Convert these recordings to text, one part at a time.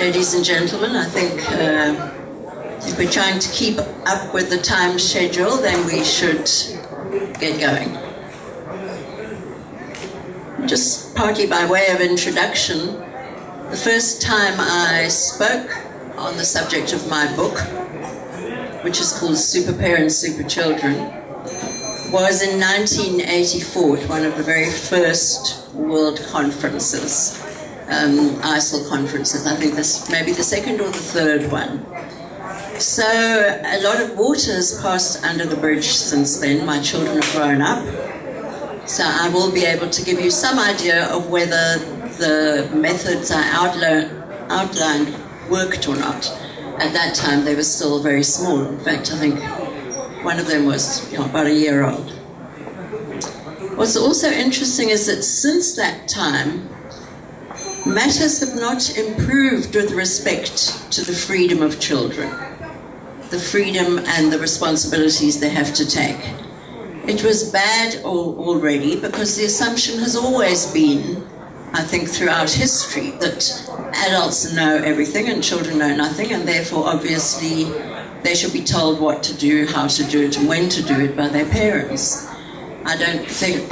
Ladies and gentlemen, I think if we're trying to keep up with the time schedule, then we should get going. Just partly by way of introduction, the first time I spoke on the subject of my book, which is called Super Parents, Super Children, was in 1984 at one of the very first world conferences, ISIL conferences. I think this may be the second or the third one. So a lot of water has passed under the bridge since then. My children have grown up. So I will be able to give you some idea of whether the methods I outlined worked or not. At that time, they were still very small. In fact, I think one of them was about a year old. What's also interesting is that since that time, matters have not improved with respect to the freedom of children, the freedom and the responsibilities they have to take. It was bad already because the assumption has always been, I think throughout history, that adults know everything and children know nothing, and therefore obviously they should be told what to do, how to do it, and when to do it by their parents. I don't think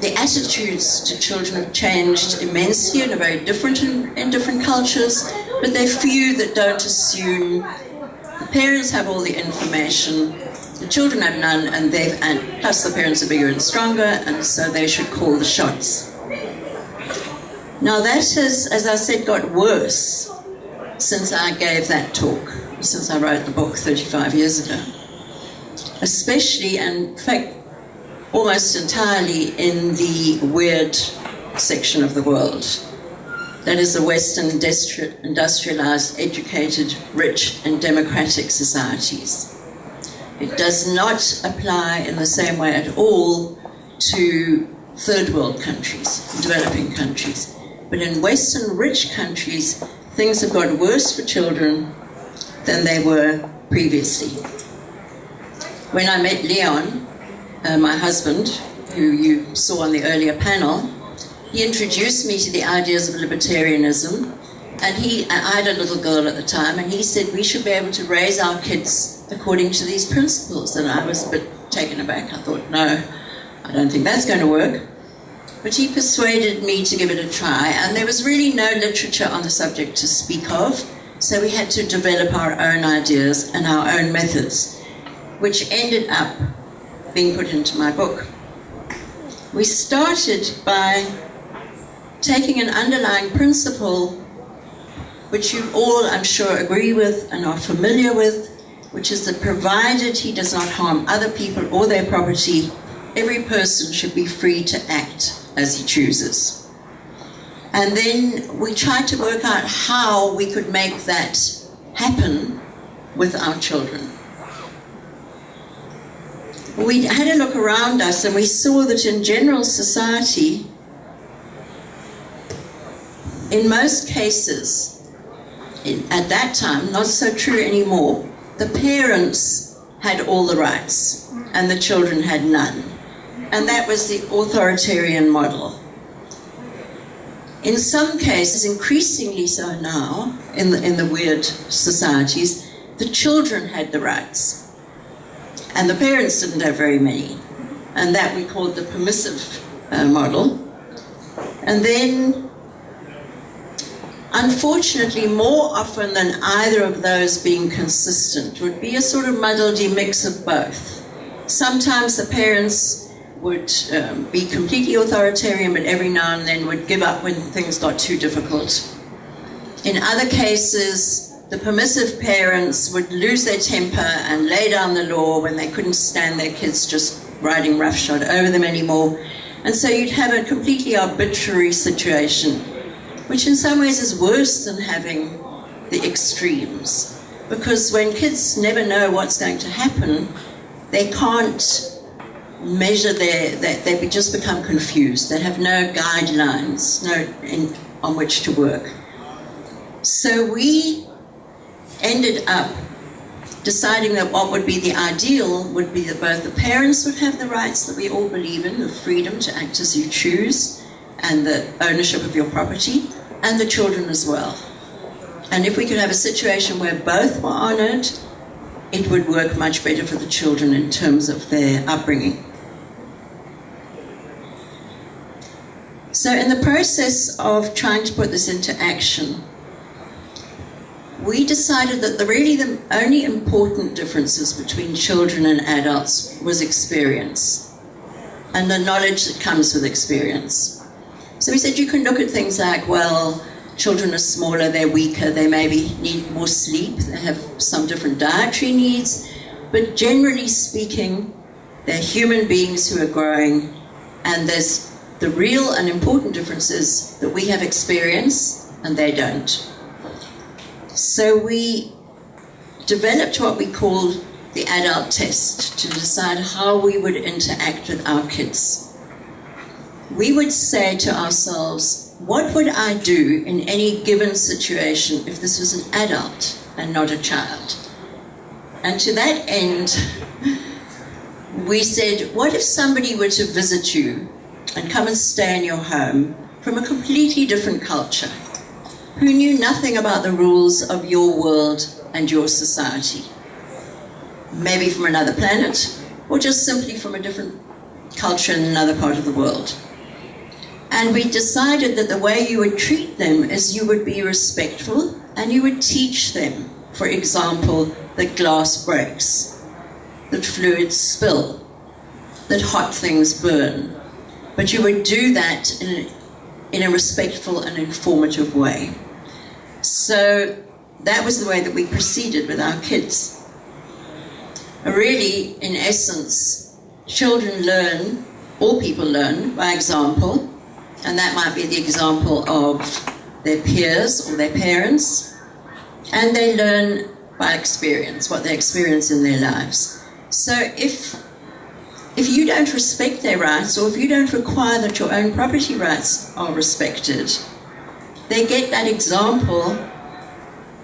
the attitudes to children have changed immensely and are very different in different cultures, but there are few that don't assume the parents have all the information, the children have none, and plus the parents are bigger and stronger, and so they should call the shots. Now that has, as I said, got worse since I gave that talk, since I wrote the book 35 years ago. Especially, and in fact, almost entirely in the weird section of the world. That is the Western industrialized, educated, rich and democratic societies. It does not apply in the same way at all to third world countries, developing countries. But in Western rich countries, things have got worse for children than they were previously. When I met Leon, my husband, who you saw on the earlier panel, he introduced me to the ideas of libertarianism, and I had a little girl at the time, and he said we should be able to raise our kids according to these principles, and I was a bit taken aback. I thought, no, I don't think that's going to work. But he persuaded me to give it a try, and there was really no literature on the subject to speak of, so we had to develop our own ideas and our own methods, which ended up being put into my book. We started by taking an underlying principle which you all, I'm sure, agree with and are familiar with, which is that provided he does not harm other people or their property, every person should be free to act as he chooses. And then we tried to work out how we could make that happen with our children. We had a look around us and we saw that in general society, in most cases, at that time, not so true anymore, the parents had all the rights and the children had none. And that was the authoritarian model. In some cases, increasingly so now, in the weird societies, the children had the rights. And the parents didn't have very many. And that we called the permissive model. And then, unfortunately, more often than either of those being consistent, would be a sort of muddledy mix of both. Sometimes the parents would be completely authoritarian, but every now and then would give up when things got too difficult. In other cases, the permissive parents would lose their temper and lay down the law when they couldn't stand their kids just riding roughshod over them anymore. And so you'd have a completely arbitrary situation, which in some ways is worse than having the extremes. Because when kids never know what's going to happen, they can't measure they just become confused. They have no guidelines, on which to work. So we ended up deciding that what would be the ideal would be that both the parents would have the rights that we all believe in, the freedom to act as you choose, and the ownership of your property, and the children as well. And if we could have a situation where both were honoured, it would work much better for the children in terms of their upbringing. So in the process of trying to put this into action, we decided that the only important differences between children and adults was experience and the knowledge that comes with experience. So we said you can look at things like, well, children are smaller, they're weaker, they maybe need more sleep, they have some different dietary needs, but generally speaking, they're human beings who are growing, and there's the real and important difference is that we have experience and they don't. So we developed what we called the adult test to decide how we would interact with our kids. We would say to ourselves, what would I do in any given situation if this was an adult and not a child? And to that end, we said, what if somebody were to visit you and come and stay in your home from a completely different culture, who knew nothing about the rules of your world and your society? Maybe from another planet, or just simply from a different culture in another part of the world. And we decided that the way you would treat them is you would be respectful and you would teach them, for example, that glass breaks, that fluids spill, that hot things burn. But you would do that in a respectful and informative way. So that was the way that we proceeded with our kids. Really, in essence, children learn, all people learn by example, and that might be the example of their peers or their parents, and they learn by experience, what they experience in their lives. So if you don't respect their rights, or if you don't require that your own property rights are respected, they get that example,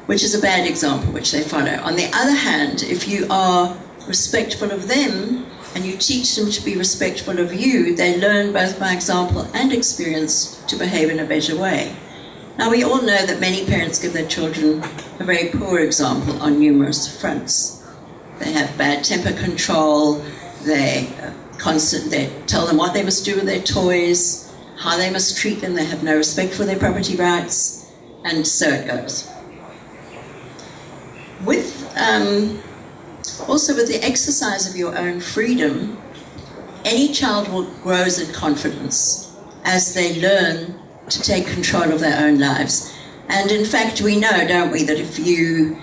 which is a bad example, which they follow. On the other hand, if you are respectful of them and you teach them to be respectful of you, they learn both by example and experience to behave in a better way. Now, we all know that many parents give their children a very poor example on numerous fronts. They have bad temper control, they tell them what they must do with their toys, how they must treat them, they have no respect for their property rights, and so it goes. Also with the exercise of your own freedom, any child grows in confidence as they learn to take control of their own lives. And in fact, we know, don't we, that if you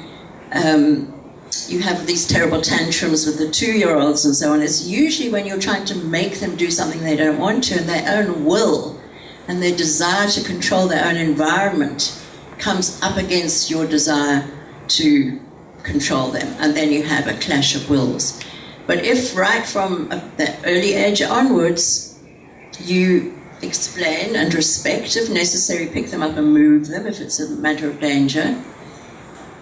have these terrible tantrums with the 2-year-olds and so on, it's usually when you're trying to make them do something they don't want to, and their own will and their desire to control their own environment comes up against your desire to control them, and then you have a clash of wills. But if right from that early age onwards you explain and respect, if necessary pick them up and move them if it's a matter of danger,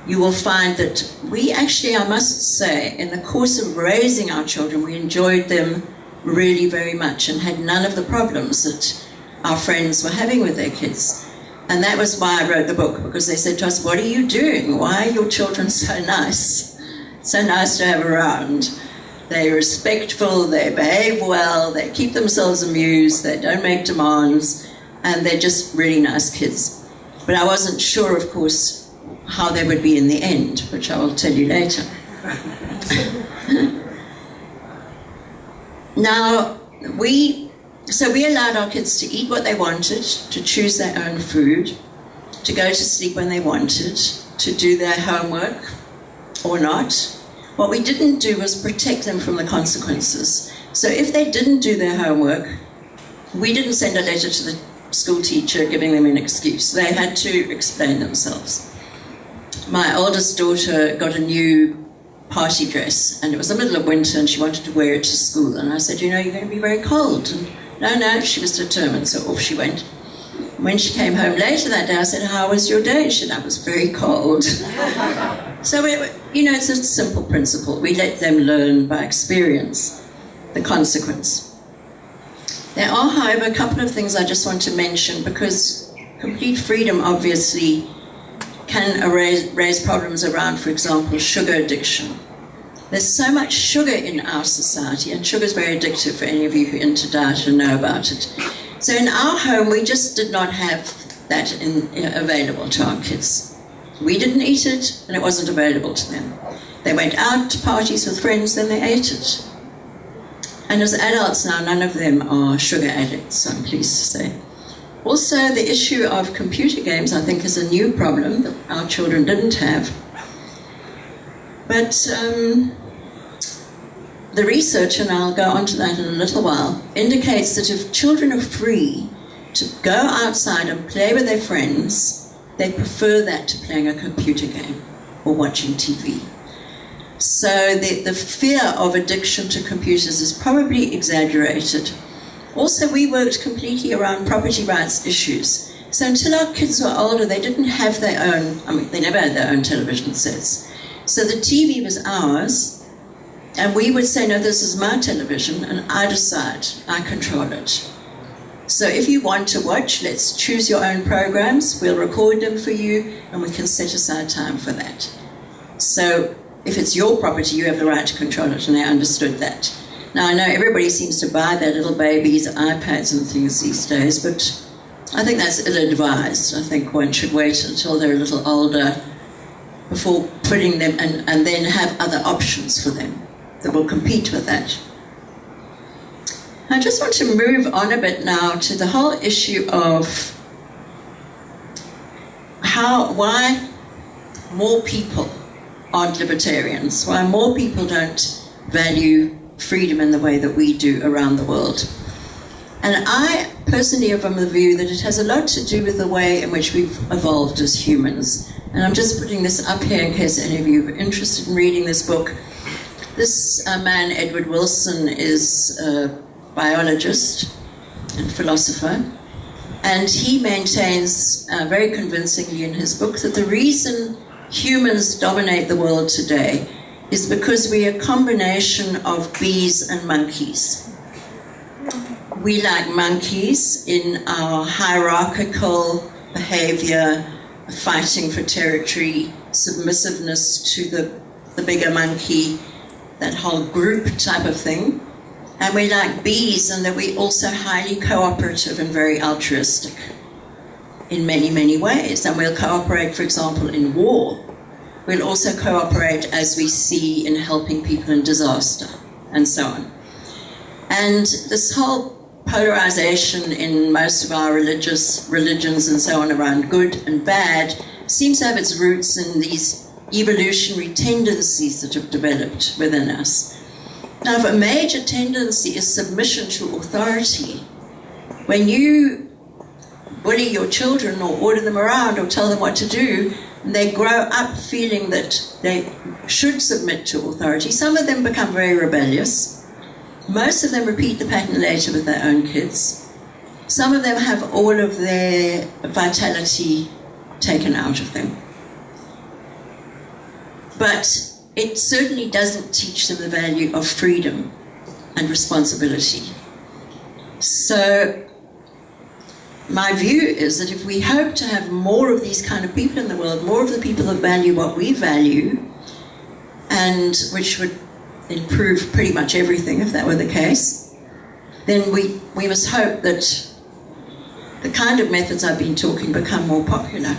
you will find that we actually, I must say, in the course of raising our children, we enjoyed them really very much and had none of the problems that our friends were having with their kids. And that was why I wrote the book, because they said to us, what are you doing? Why are your children so nice? So nice to have around. They're respectful, they behave well, they keep themselves amused, they don't make demands, and they're just really nice kids. But I wasn't sure, of course, how they would be in the end, which I will tell you later. Now, we allowed our kids to eat what they wanted, to choose their own food, to go to sleep when they wanted, to do their homework or not. What we didn't do was protect them from the consequences. So if they didn't do their homework, we didn't send a letter to the school teacher giving them an excuse. They had to explain themselves. My oldest daughter got a new party dress, and it was the middle of winter and she wanted to wear it to school. And I said, you know, you're going to be very cold. And no, she was determined, so off she went. When she came home later that day, I said, how was your day? She said, I was very cold. So, it's a simple principle. We let them learn by experience the consequence. There are, however, a couple of things I just want to mention, because complete freedom obviously can raise problems around, for example, sugar addiction. There's so much sugar in our society, and sugar is very addictive for any of you who are into diet and know about it. So in our home, we just did not have that available to our kids. We didn't eat it, and it wasn't available to them. They went out to parties with friends, then they ate it. And as adults now, none of them are sugar addicts, I'm pleased to say. Also, the issue of computer games, I think, is a new problem that our children didn't have. But the research, and I'll go on to that in a little while, indicates that if children are free to go outside and play with their friends, they prefer that to playing a computer game or watching TV. So the fear of addiction to computers is probably exaggerated. Also, we worked completely around property rights issues. So until our kids were older, they didn't have their own, they never had their own television sets. So the TV was ours, and we would say, no, this is my television, and I decide, I control it. So if you want to watch, let's choose your own programs, we'll record them for you, and we can set aside time for that. So if it's your property, you have the right to control it, and they understood that. Now, I know everybody seems to buy their little babies iPads and things these days, but I think that's ill-advised. I think one should wait until they're a little older before putting them, and then have other options for them that will compete with that. I just want to move on a bit now to the whole issue of why more people aren't libertarians, why more people don't value freedom in the way that we do around the world. And I personally am of the view that it has a lot to do with the way in which we've evolved as humans. And I'm just putting this up here in case any of you are interested in reading this book. This man, Edward Wilson, is a biologist and philosopher. And he maintains very convincingly in his book that the reason humans dominate the world today is because we are a combination of bees and monkeys. We, like monkeys, in our hierarchical behavior, fighting for territory, submissiveness to the bigger monkey, that whole group type of thing. And we're like bees in that we're also highly cooperative and very altruistic in many, many ways. And we'll cooperate, for example, in war. We'll also cooperate, as we see, in helping people in disaster, and so on. And this whole polarization in most of our religions and so on around good and bad seems to have its roots in these evolutionary tendencies that have developed within us. Now, if a major tendency is submission to authority, when you bully your children or order them around or tell them what to do, they grow up feeling that they should submit to authority. Some of them become very rebellious. Most of them repeat the pattern later with their own kids. Some of them have all of their vitality taken out of them. But it certainly doesn't teach them the value of freedom and responsibility. So my view is that if we hope to have more of these kind of people in the world, more of the people that value what we value, and which would improve pretty much everything if that were the case, then we must hope that the kind of methods I've been talking become more popular.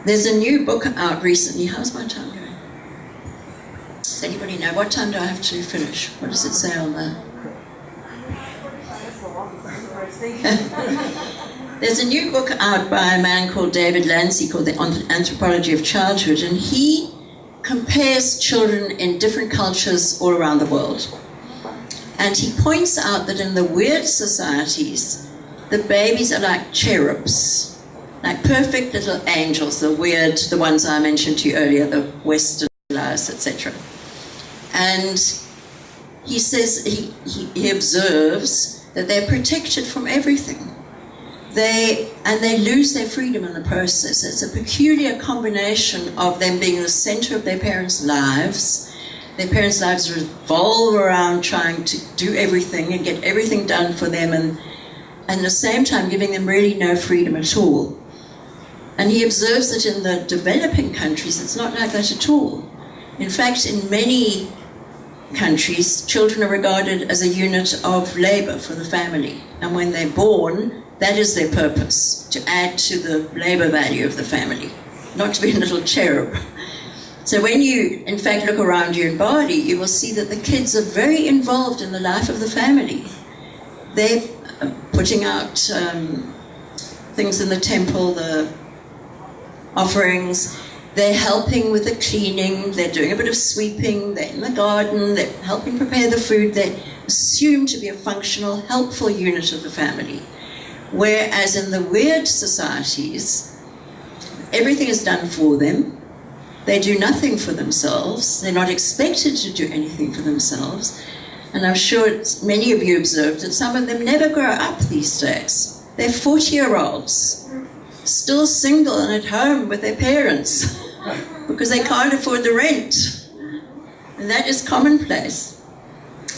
There's a new book out recently. How's my time going? Does anybody know? What time do I have to finish? What does it say on there? There's a new book out by a man called David Lancy called The Anthropology of Childhood, and he compares children in different cultures all around the world. And he points out that in the weird societies, the babies are like cherubs, like perfect little angels, the ones I mentioned to you earlier, the Westernized, etc. And he says, he observes that they're protected from everything. They lose their freedom in the process. It's a peculiar combination of them being the center of their parents' lives. Their parents' lives revolve around trying to do everything and get everything done for them, and at the same time giving them really no freedom at all. And he observes that in the developing countries, it's not like that at all. In fact, in many countries, children are regarded as a unit of labor for the family. And when they're born, that is their purpose, to add to the labor value of the family, not to be a little cherub. So when you, in fact, look around you in Bali, you will see that the kids are very involved in the life of the family. They're putting out things in the temple, the offerings. They're helping with the cleaning. They're doing a bit of sweeping. They're in the garden. They're helping prepare the food. They're assumed to be a functional, helpful unit of the family. Whereas in the weird societies, everything is done for them. They do nothing for themselves. They're not expected to do anything for themselves. And I'm sure many of you observed that some of them never grow up these days. They're 40-year-olds, still single and at home with their parents because they can't afford the rent. And that is commonplace.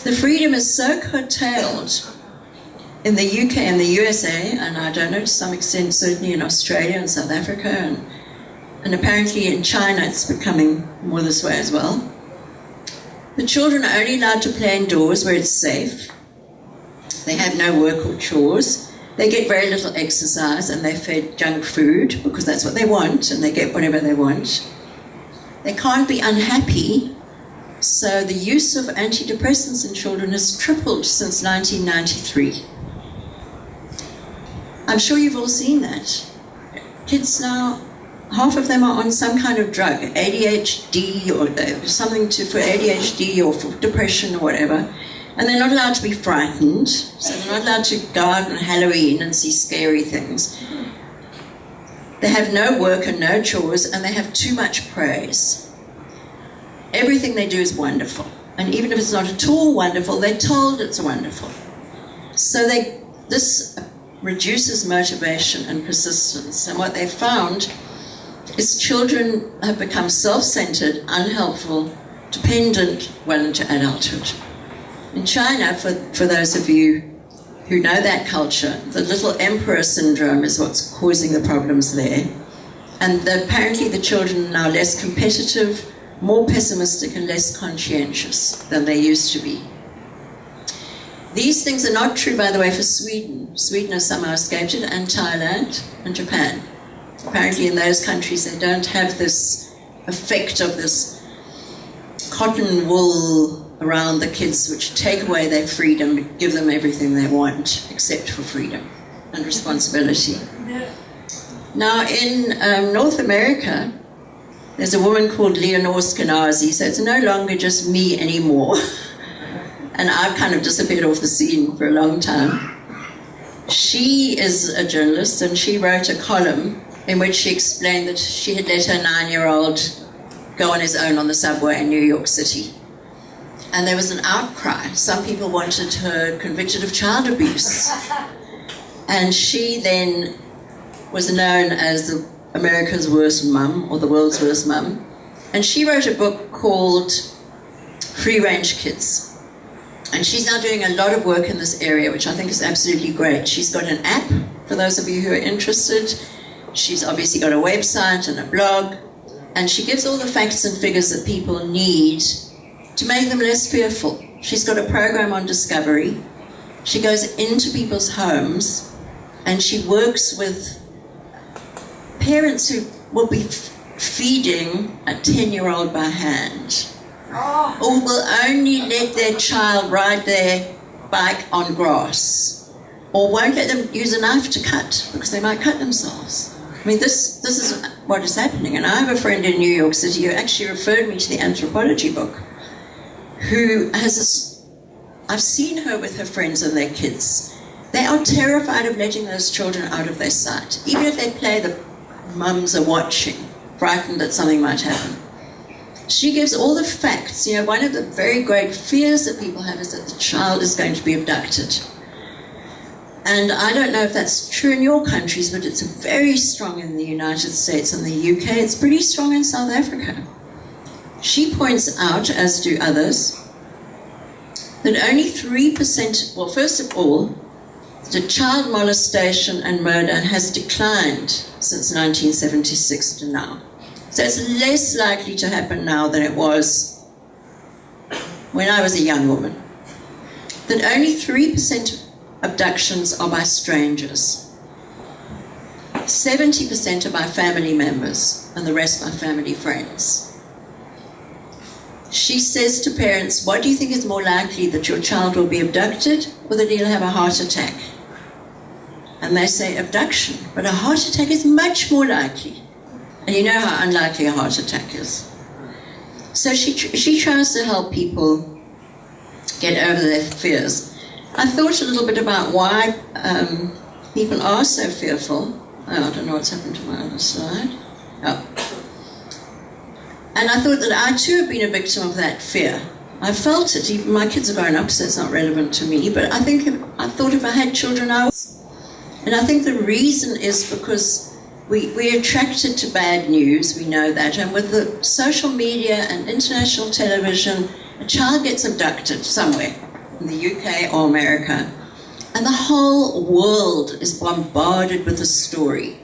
The freedom is so curtailed in the UK and the USA, and I don't know, to some extent certainly in Australia and South Africa, and apparently in China it's becoming more this way as well. The children are only allowed to play indoors where it's safe. They have no work or chores. They get very little exercise, and they're fed junk food because that's what they want, and they get whatever they want. They can't be unhappy, so the use of antidepressants in children has tripled since 1993. I'm sure you've all seen that. Kids now, half of them are on some kind of drug, ADHD or something for ADHD or for depression or whatever. And they're not allowed to be frightened, so they're not allowed to go out on Halloween and see scary things. They have no work and no chores, and they have too much praise. Everything they do is wonderful. And even if it's not at all wonderful, they're told it's wonderful. So this reduces motivation and persistence. And what they found is children have become self-centered, unhelpful, dependent well into adulthood. In China, for those of you who know that culture, the little emperor syndrome is what's causing the problems there. And apparently the children are now less competitive, more pessimistic and less conscientious than they used to be. These things are not true, by the way, for Sweden. Sweden has somehow escaped it, and Thailand and Japan. Apparently in those countries they don't have this effect of this cotton wool around the kids which take away their freedom, give them everything they want except for freedom and responsibility. Now in North America, there's a woman called Leonore Skenazy, so it's no longer just me anymore. And I've kind of disappeared off the scene for a long time. She is a journalist, and she wrote a column in which she explained that she had let her 9-year-old go on his own on the subway in New York City. And there was an outcry. Some people wanted her convicted of child abuse. And she then was known as America's worst mum, or the world's worst mum. And she wrote a book called Free Range Kids. And she's now doing a lot of work in this area, which I think is absolutely great. She's got an app, for those of you who are interested. She's obviously got a website and a blog. And she gives all the facts and figures that people need to make them less fearful. She's got a program on discovery. She goes into people's homes and she works with parents who will be feeding a 10-year-old by hand, or will only let their child ride their bike on grass, or won't let them use a knife to cut because they might cut themselves. I mean, this is what is happening. And I have a friend in New York City who actually referred me to the anthropology book, who has I've seen her with her friends and their kids. They are terrified of letting those children out of their sight. Even if they play, the mums are watching, frightened that something might happen. She gives all the facts. You know, one of the very great fears that people have is that the child is going to be abducted. And I don't know if that's true in your countries, but it's very strong in the United States and the UK. It's pretty strong in South Africa. She points out, as do others, that only 3%, well, first of all, The child molestation and murder has declined since 1976 to now. So it's less likely to happen now than it was when I was a young woman. That only 3% of abductions are by strangers. 70% are by family members, and the rest by family friends. She says to parents, what do you think is more likely, that your child will be abducted or that he'll have a heart attack? And they say abduction, but a heart attack is much more likely. And you know how unlikely a heart attack is. So she tries to help people get over their fears. I thought a little bit about why people are so fearful. Oh, I don't know what's happened to my other slide. Oh. And I thought that I too have been a victim of that fear. I felt it. Even my kids are grown up, so it's not relevant to me. But I thought if I had children, I was. And I think the reason is because we're attracted to bad news, we know that. And with the social media and international television, a child gets abducted somewhere in the UK or America, and the whole world is bombarded with a story.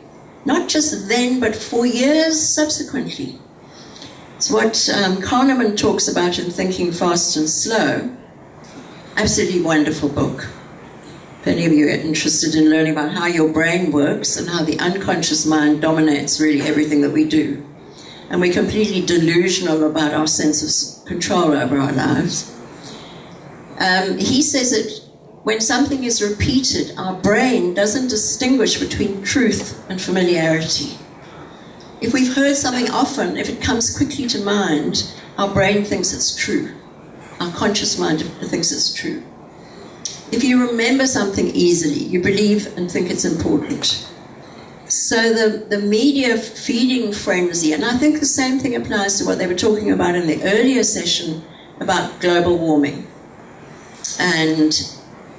Not just then, but for years subsequently. It's what Kahneman talks about in Thinking Fast and Slow. Absolutely wonderful book. If any of you are interested in learning about how your brain works and how the unconscious mind dominates really everything that we do. And we're completely delusional about our sense of control over our lives. He says that when something is repeated, our brain doesn't distinguish between truth and familiarity. If we've heard something often, if it comes quickly to mind, our brain thinks it's true. Our conscious mind thinks it's true. If you remember something easily, you believe and think it's important. So the media feeding frenzy, and I think the same thing applies to what they were talking about in the earlier session about global warming and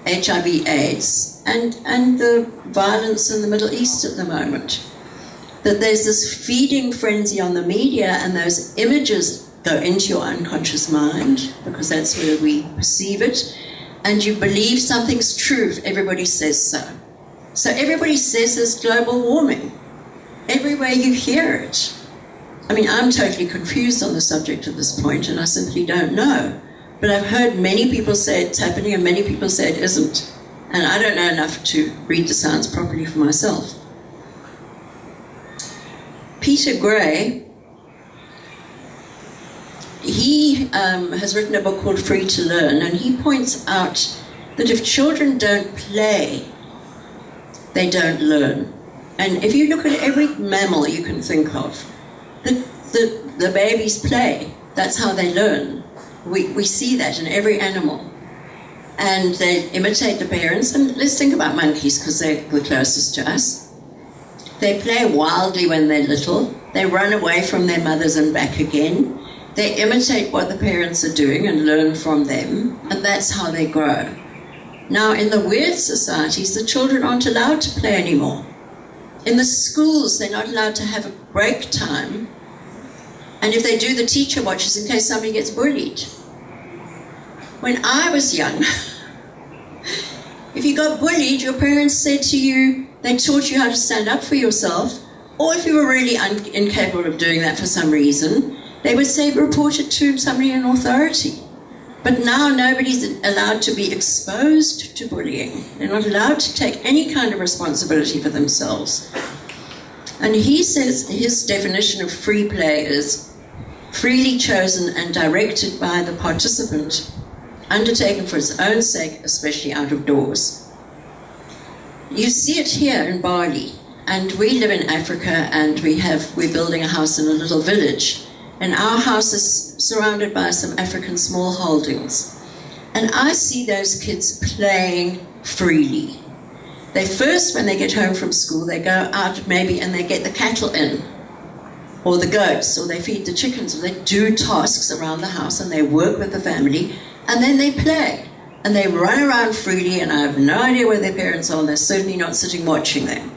HIV/AIDS and the violence in the Middle East at the moment. That there's this feeding frenzy on the media, and those images go into your unconscious mind because that's where we perceive it. And you believe something's true if everybody says so. So everybody says there's global warming. Everywhere you hear it. I mean, I'm totally confused on the subject at this point, and I simply don't know. But I've heard many people say it's happening, and many people say it isn't. And I don't know enough to read the science properly for myself. Peter Gray, he has written a book called Free to Learn, and he points out that if children don't play, they don't learn. And if you look at every mammal you can think of, the babies play. That's how they learn. We see that in every animal. And they imitate the parents. And let's think about monkeys, because they're the closest to us. They play wildly when they're little. They run away from their mothers and back again. They imitate what the parents are doing and learn from them, and that's how they grow. Now, in the weird societies, the children aren't allowed to play anymore. In the schools, they're not allowed to have a break time, and if they do, the teacher watches in case somebody gets bullied. When I was young, if you got bullied, your parents said to you, they taught you how to stand up for yourself, or if you were really incapable of doing that for some reason, they would say report it to somebody in authority. But now nobody's allowed to be exposed to bullying. They're not allowed to take any kind of responsibility for themselves. And he says his definition of free play is freely chosen and directed by the participant, undertaken for its own sake, especially out of doors. You see it here in Bali, and we live in Africa, and we're building a house in a little village. And our house is surrounded by some African small holdings. And I see those kids playing freely. They first, when they get home from school, they go out maybe and they get the cattle in, or the goats, or they feed the chickens, or they do tasks around the house and they work with the family, and then they play. And they run around freely, and I have no idea where their parents are, and they're certainly not sitting watching them.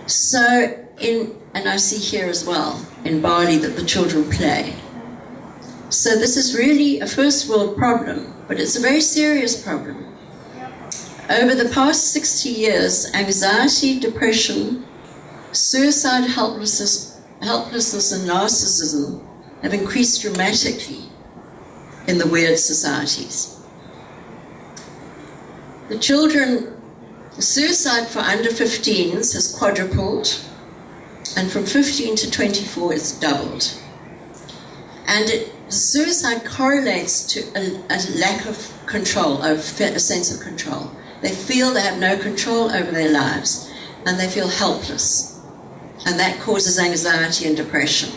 So, and I see here as well, in Bali, that the children play. So this is really a first world problem, but it's a very serious problem. Over the past 60 years, anxiety, depression, suicide, helplessness and narcissism have increased dramatically in the weird societies. Suicide for under 15s has quadrupled, and from 15 to 24 it's doubled. And suicide correlates to a lack of control, a sense of control. They feel they have no control over their lives, and they feel helpless. And that causes anxiety and depression.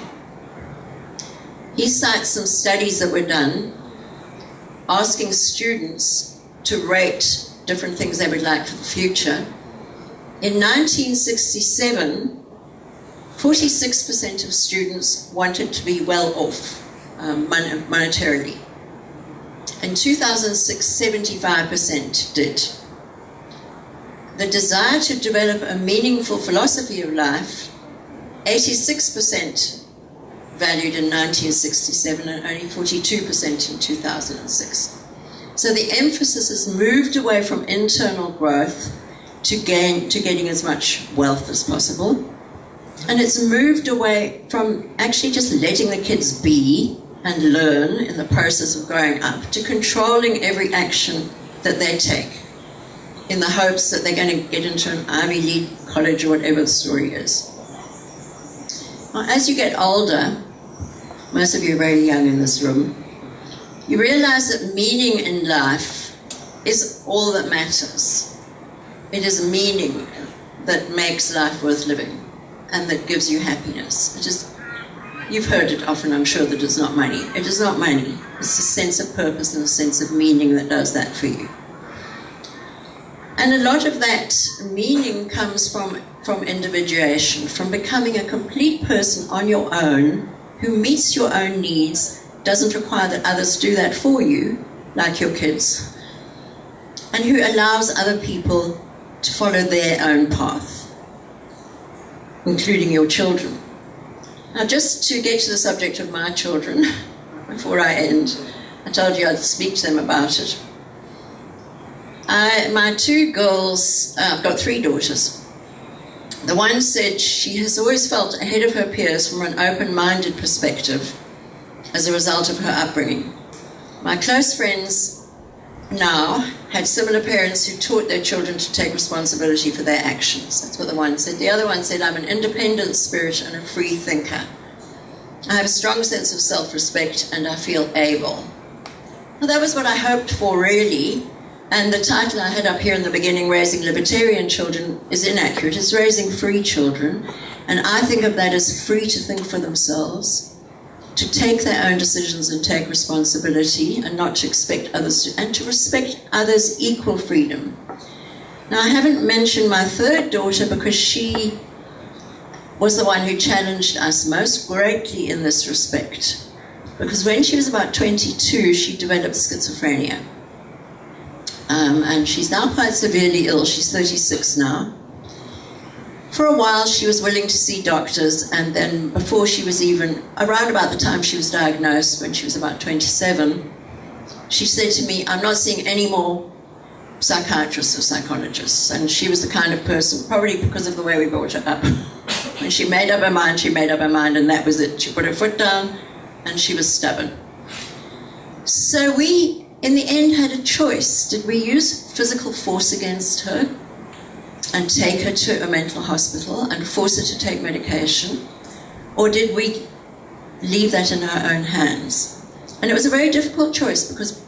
He cites some studies that were done asking students to rate different things they would like for the future. In 1967, 46% of students wanted to be well off monetarily. In 2006, 75% did. The desire to develop a meaningful philosophy of life, 86% valued in 1967 and only 42% in 2006. So the emphasis has moved away from internal growth to getting as much wealth as possible. And it's moved away from actually just letting the kids be and learn in the process of growing up to controlling every action that they take in the hopes that they're going to get into an Ivy League college or whatever the story is. Well, as you get older, most of you are very young in this room, you realize that meaning in life is all that matters. It is meaning that makes life worth living and that gives you happiness. You've heard it often, I'm sure, that it's not money. It is not money. It's a sense of purpose and a sense of meaning that does that for you. And a lot of that meaning comes from individuation, from becoming a complete person on your own who meets your own needs, doesn't require that others do that for you, like your kids, and who allows other people to follow their own path, including your children. Now, just to get to the subject of my children, before I end, I told you I'd speak to them about it. My two girls, I've got three daughters. The one said she has always felt ahead of her peers from an open-minded perspective as a result of her upbringing. My close friends now had similar parents who taught their children to take responsibility for their actions. That's what the one said. The other one said, I'm an independent spirit and a free thinker. I have a strong sense of self-respect and I feel able. Well, that was what I hoped for, really. And the title I had up here in the beginning, Raising Libertarian Children, is inaccurate. It's Raising Free Children. And I think of that as free to think for themselves, to take their own decisions and take responsibility, and not to expect others to, and to respect others' equal freedom. Now, I haven't mentioned my third daughter because she was the one who challenged us most greatly in this respect. Because when she was about 22, she developed schizophrenia. And she's now quite severely ill. She's 36 now. For a while, she was willing to see doctors, and then before she was even, around about the time she was diagnosed, when she was about 27, she said to me, I'm not seeing any more psychiatrists or psychologists. And she was the kind of person, probably because of the way we brought her up, when she made up her mind, she made up her mind, and that was it. She put her foot down, and she was stubborn. So we, in the end, had a choice. Did we use physical force against her and take her to a mental hospital and force her to take medication? Or did we leave that in her own hands? And it was a very difficult choice because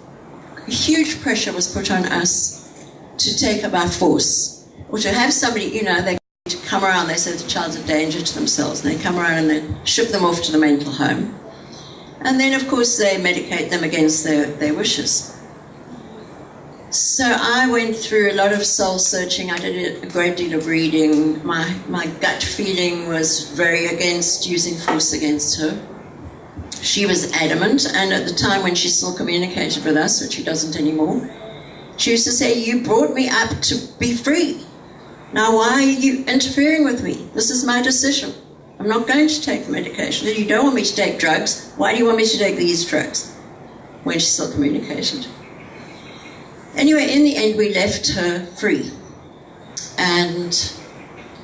huge pressure was put on us to take her by force, or to have somebody, you know, they come around, they say the child's a danger to themselves, and they come around and they ship them off to the mental home. And then, of course, they medicate them against their wishes. So I went through a lot of soul-searching. I did a great deal of reading. My gut feeling was very against using force against her. She was adamant, and at the time when she still communicated with us, which she doesn't anymore, she used to say, you brought me up to be free. Now why are you interfering with me? This is my decision. I'm not going to take the medication. You don't want me to take drugs. Why do you want me to take these drugs? When she still communicated. Anyway, in the end, we left her free. And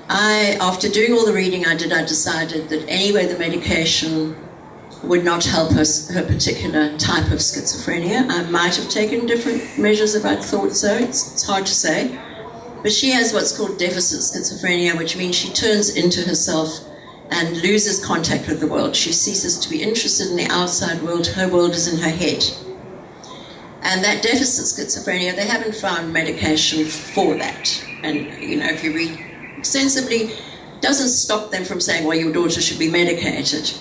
after doing all the reading I did, I decided that anyway the medication would not help her particular type of schizophrenia. I might have taken different measures if I'd thought so. It's hard to say. But she has what's called deficit schizophrenia, which means she turns into herself and loses contact with the world. She ceases to be interested in the outside world. Her world is in her head. And that deficit schizophrenia, they haven't found medication for that. And, if you read extensively, it doesn't stop them from saying, well, your daughter should be medicated.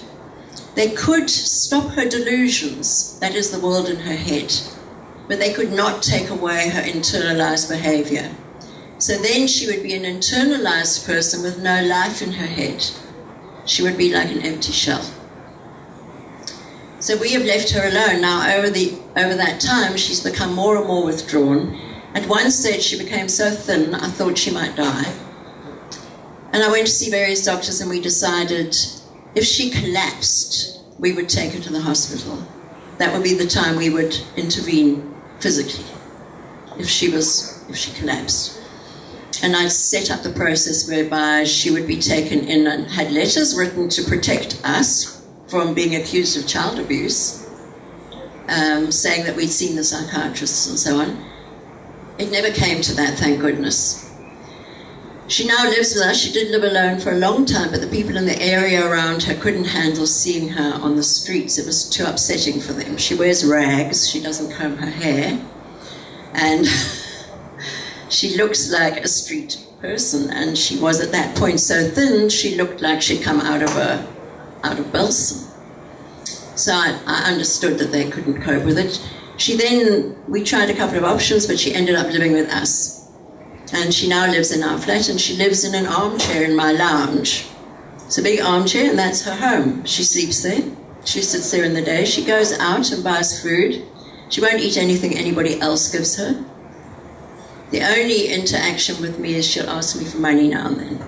They could stop her delusions, that is the world in her head, but they could not take away her internalized behavior. So then she would be an internalized person with no life in her head. She would be like an empty shell. So we have left her alone. Now, over that time, she's become more and more withdrawn. At one stage, she became so thin, I thought she might die. And I went to see various doctors, and we decided if she collapsed, we would take her to the hospital. That would be the time we would intervene physically, if she collapsed. And I set up the process whereby she would be taken in and had letters written to protect us from being accused of child abuse, saying that we'd seen the psychiatrists and so on. It never came to that, thank goodness. She now lives with us. She did live alone for a long time, but the people in the area around her couldn't handle seeing her on the streets. It was too upsetting for them. She wears rags. She doesn't comb her hair. And she looks like a street person. And she was at that point so thin, she looked like she'd come out of balsam. So I understood that they couldn't cope with it. We tried a couple of options, but she ended up living with us. And she now lives in our flat, and she lives in an armchair in my lounge. It's a big armchair, and that's her home. She sleeps there. She sits there in the day. She goes out and buys food. She won't eat anything anybody else gives her. The only interaction with me is she'll ask me for money now and then.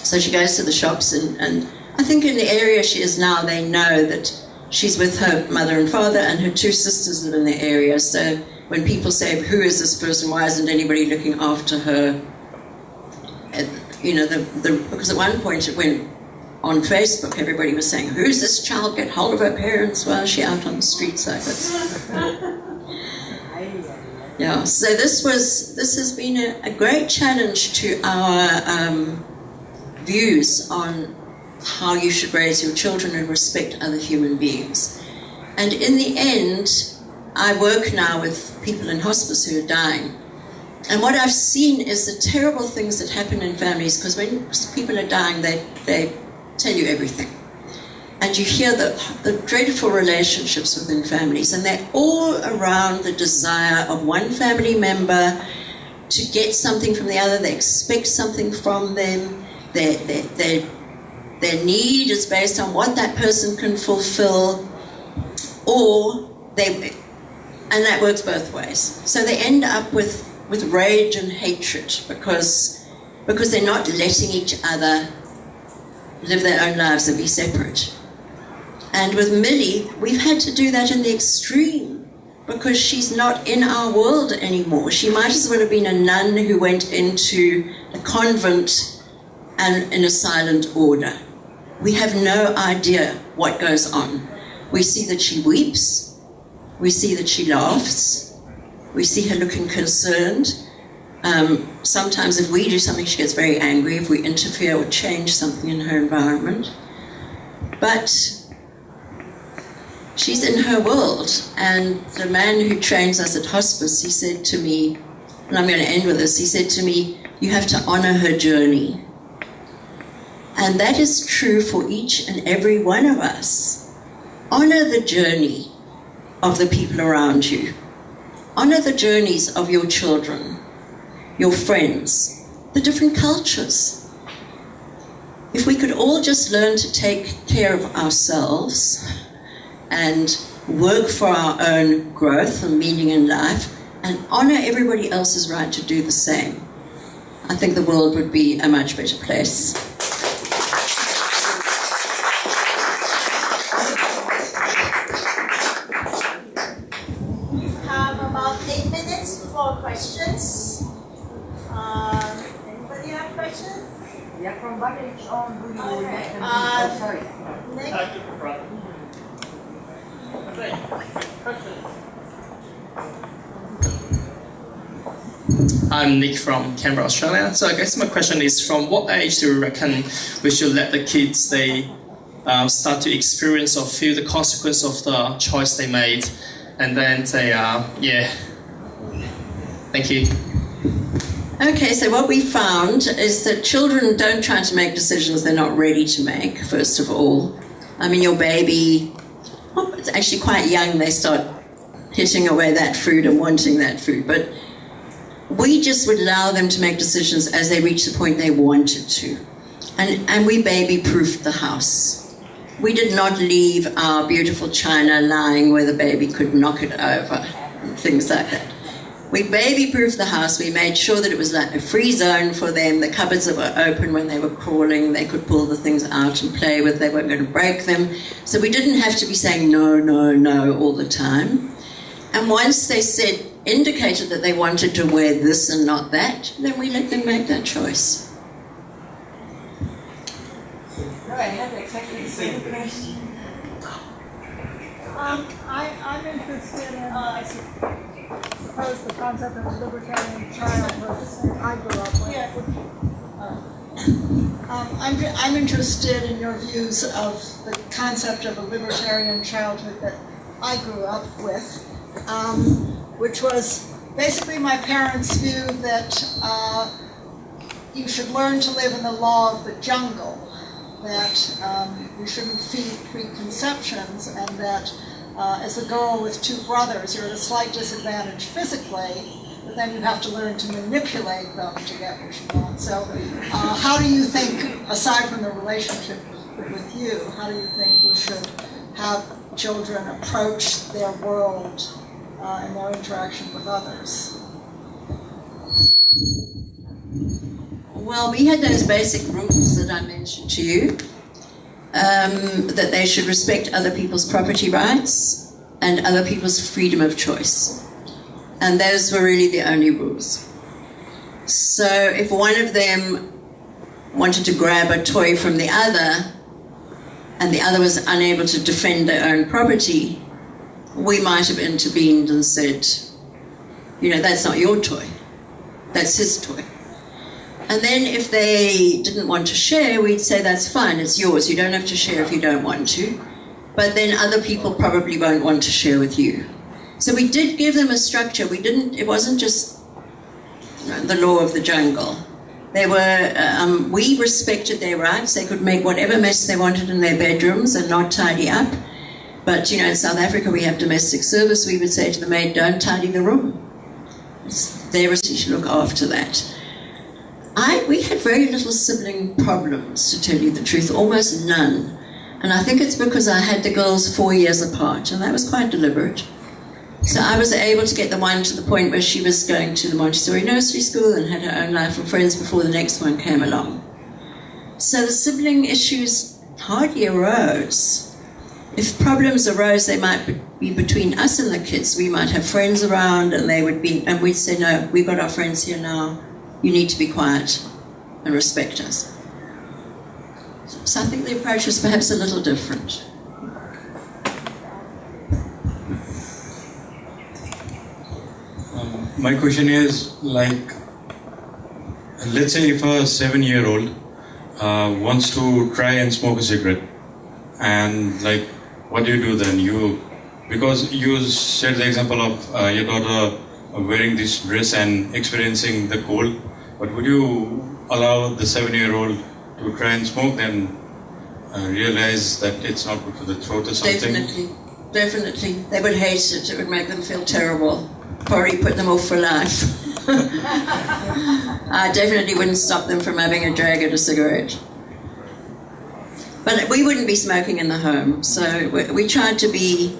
So she goes to the shops, and I think in the area she is now, they know that she's with her mother and father, and her two sisters live in the area. So when people say, who is this person, why isn't anybody looking after her? Because at one point it went on Facebook, everybody was saying, who's this child, get hold of her parents, why is she out on the streets like this? Yeah, so this has been a great challenge to our views on how you should raise your children and respect other human beings. And in the end, I work now with people in hospice who are dying. And what I've seen is the terrible things that happen in families, because when people are dying, they tell you everything. And you hear the dreadful relationships within families, and they're all around the desire of one family member to get something from the other. They expect something from them. Their need is based on what that person can fulfill, and that works both ways. So they end up with rage and hatred because they're not letting each other live their own lives and be separate. And with Millie, we've had to do that in the extreme because she's not in our world anymore. She might as well have been a nun who went into a convent and in a silent order. We have no idea what goes on. We see that she weeps. We see that she laughs. We see her looking concerned. Sometimes if we do something, she gets very angry if we interfere or change something in her environment. But she's in her world. And the man who trains us at hospice, he said to me, and I'm going to end with this, he said to me, you have to honor her journey. And that is true for each and every one of us. Honor the journey of the people around you. Honor the journeys of your children, your friends, the different cultures. If we could all just learn to take care of ourselves and work for our own growth and meaning in life and honor everybody else's right to do the same, I think the world would be a much better place. Have about 8 minutes. minutes for questions. Anybody have questions? Yeah, from what age on do you Okay. let them sorry. Nick? I'm Nick from Canberra, Australia. So I guess my question is, from what age do you reckon we should let the kids start to experience or feel the consequence of the choice they made, and then say, thank you. Okay, so what we found is that children don't try to make decisions they're not ready to make, first of all. I mean, your baby, it's actually quite young, they start hitting away that food and wanting that food, but we just would allow them to make decisions as they reach the point they wanted to. And we baby-proofed the house. We did not leave our beautiful china lying where the baby could knock it over, and things like that. We baby-proofed the house. We made sure that it was like a free zone for them. The cupboards that were open when they were crawling, they could pull the things out and play with. They weren't going to break them. So we didn't have to be saying no, no, no all the time. And once they indicated that they wanted to wear this and not that, then we let them make that choice. No, I have exactly the same question. I'm interested in, I suppose, the concept of a libertarian childhood I grew up with. I'm interested in your views of the concept of a libertarian childhood that I grew up with, which was basically my parents' view that you should learn to live in the law of the jungle, that you shouldn't feed preconceptions, and that as a girl with two brothers, you're at a slight disadvantage physically, but then you have to learn to manipulate them to get what you want. So how do you think, aside from the relationship with you, how do you think you should have children approach their world and their interaction with others? Well, we had those basic rules that I mentioned to you, that they should respect other people's property rights and other people's freedom of choice. And those were really the only rules. So if one of them wanted to grab a toy from the other, and the other was unable to defend their own property, we might have intervened and said, that's not your toy, that's his toy. And then if they didn't want to share, we'd say, that's fine, it's yours, you don't have to share if you don't want to, but then other people probably won't want to share with you. So we did give them a structure. It wasn't just the law of the jungle. We respected their rights. They could make whatever mess they wanted in their bedrooms and not tidy up. But, in South Africa we have domestic service. We would say to the maid, don't tidy the room. It's their responsibility to look after that. We had very little sibling problems, to tell you the truth, almost none. And I think it's because I had the girls 4 years apart, and that was quite deliberate. So I was able to get the one to the point where she was going to the Montessori nursery school and had her own life and friends before the next one came along. So the sibling issues hardly arose. If problems arose, they might be between us and the kids. We might have friends around and we'd say, no, we've got our friends here now. You need to be quiet and respect us. So I think the approach was perhaps a little different. My question is, let's say if a 7-year-old wants to try and smoke a cigarette, and what do you do then? Because you said the example of your daughter wearing this dress and experiencing the cold, but would you allow the 7-year-old to try and smoke, then realize that it's not good for the throat or something? Definitely. They would hate it. It would make them feel terrible. Probably put them off for life. I definitely wouldn't stop them from having a drag at a cigarette. But we wouldn't be smoking in the home, so we tried to be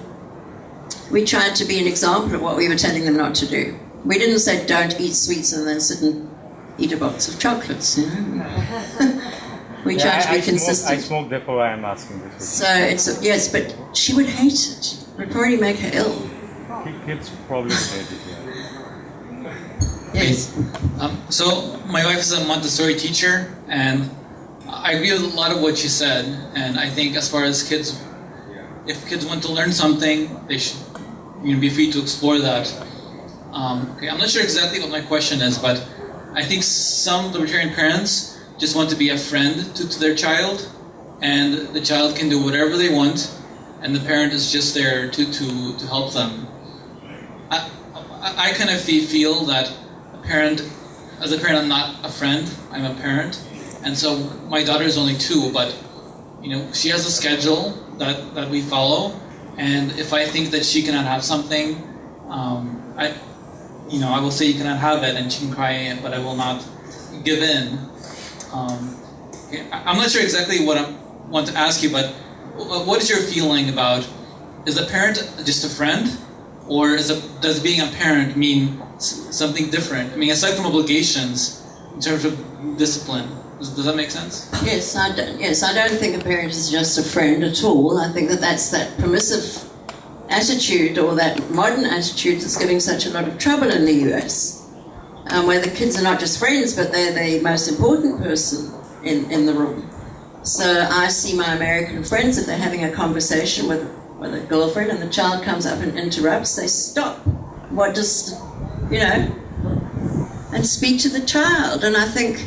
an example of what we were telling them not to do. We didn't say don't eat sweets and then sit and eat a box of chocolates, We tried to be consistent. I smoke, therefore I am asking this. So yes, but she would hate it. It would probably make her ill. Kids probably hate it, yeah. Yes. So my wife is a Montessori teacher, and I agree with a lot of what you said. And I think as far as kids, if kids want to learn something, they should be free to explore that. Okay, I'm not sure exactly what my question is, but I think some libertarian parents just want to be a friend to their child, and the child can do whatever they want, and the parent is just there to help them. I kind of feel that as a parent, I'm not a friend, I'm a parent. And so my daughter is only 2, but she has a schedule that we follow. And if I think that she cannot have something, I will say you cannot have it, and she can cry, but I will not give in. Okay, I'm not sure exactly what I want to ask you, but what is your feeling about, is a parent just a friend? Or does being a parent mean something different? I mean, aside from obligations, in terms of discipline, does that make sense? Yes, I don't think a parent is just a friend at all. I think that's that permissive attitude, or that modern attitude, that's giving such a lot of trouble in the US, where the kids are not just friends, but they're the most important person in the room. So I see my American friends, if they're having a conversation with a girlfriend and the child comes up and interrupts, they stop. And speak to the child. And I think,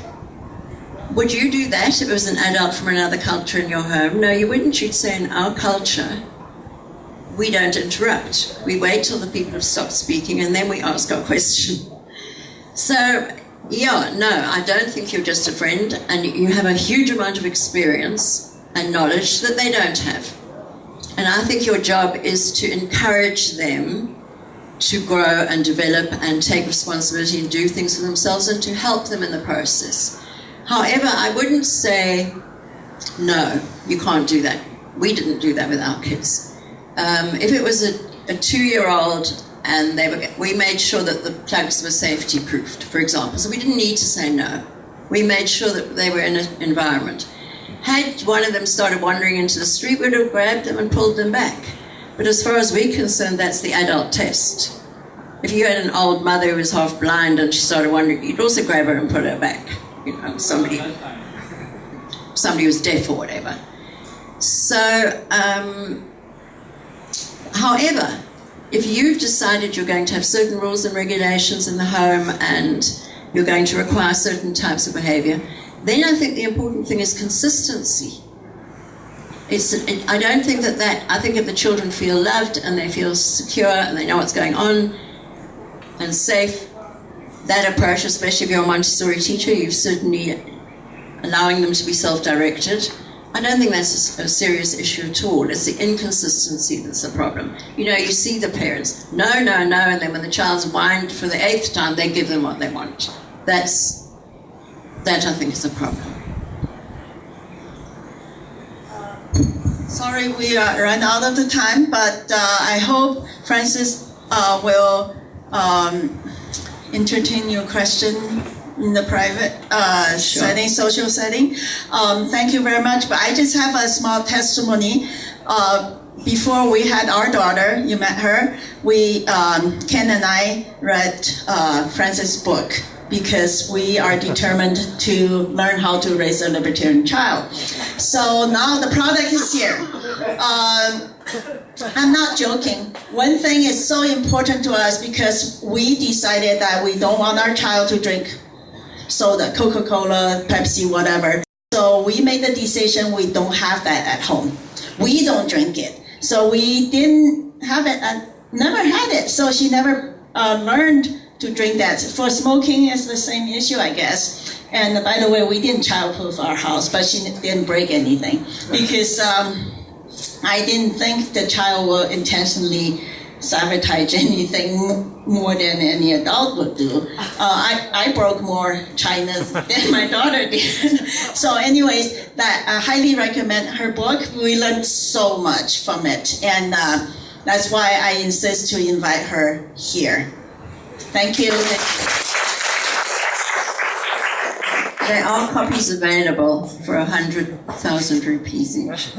would you do that if it was an adult from another culture in your home? No, you wouldn't. You'd say, in our culture, we don't interrupt. We wait till the people have stopped speaking, and then we ask our question. So, I don't think you're just a friend, and you have a huge amount of experience and knowledge that they don't have. And I think your job is to encourage them to grow and develop and take responsibility and do things for themselves, and to help them in the process. However, I wouldn't say, no, you can't do that. We didn't do that with our kids. If it was a 2-year-old and we made sure that the plugs were safety proofed, for example, so we didn't need to say no. We made sure that they were in an environment. Had one of them started wandering into the street, we would have grabbed them and pulled them back. But as far as we're concerned, that's the adult test. If you had an old mother who was half blind and she started wandering, you'd also grab her and put her back. Somebody was deaf or whatever. So, however, if you've decided you're going to have certain rules and regulations in the home, and you're going to require certain types of behavior, then I think the important thing is consistency. I don't think I think if the children feel loved and they feel secure and they know what's going on and safe, that approach, especially if you're a Montessori teacher, you're certainly allowing them to be self-directed. I don't think that's a serious issue at all. It's the inconsistency that's the problem. You see the parents, no, and then when the child's whined for the 8th time, they give them what they want. That I think is a problem. Sorry, we ran out of the time, but I hope Francis will entertain your question in the private setting, social setting. Thank you very much. But I just have a small testimony. Before we had our daughter, you met her, Ken and I read Francis' book, because we are determined to learn how to raise a libertarian child. So now the product is here. I'm not joking. One thing is so important to us, because we decided that we don't want our child to drink soda, Coca-Cola, Pepsi, whatever. So we made the decision we don't have that at home. We don't drink it. So we didn't have it and never had it. So she never learned to drink that. For smoking, it's the same issue, I guess. And by the way, we didn't childproof our house, but she didn't break anything, because I didn't think the child will intentionally sabotage anything more than any adult would do. I broke more chinas than my daughter did. So anyways, I highly recommend her book. We learned so much from it. And that's why I insist to invite her here. Thank you. There are copies available for 100,000 rupees each.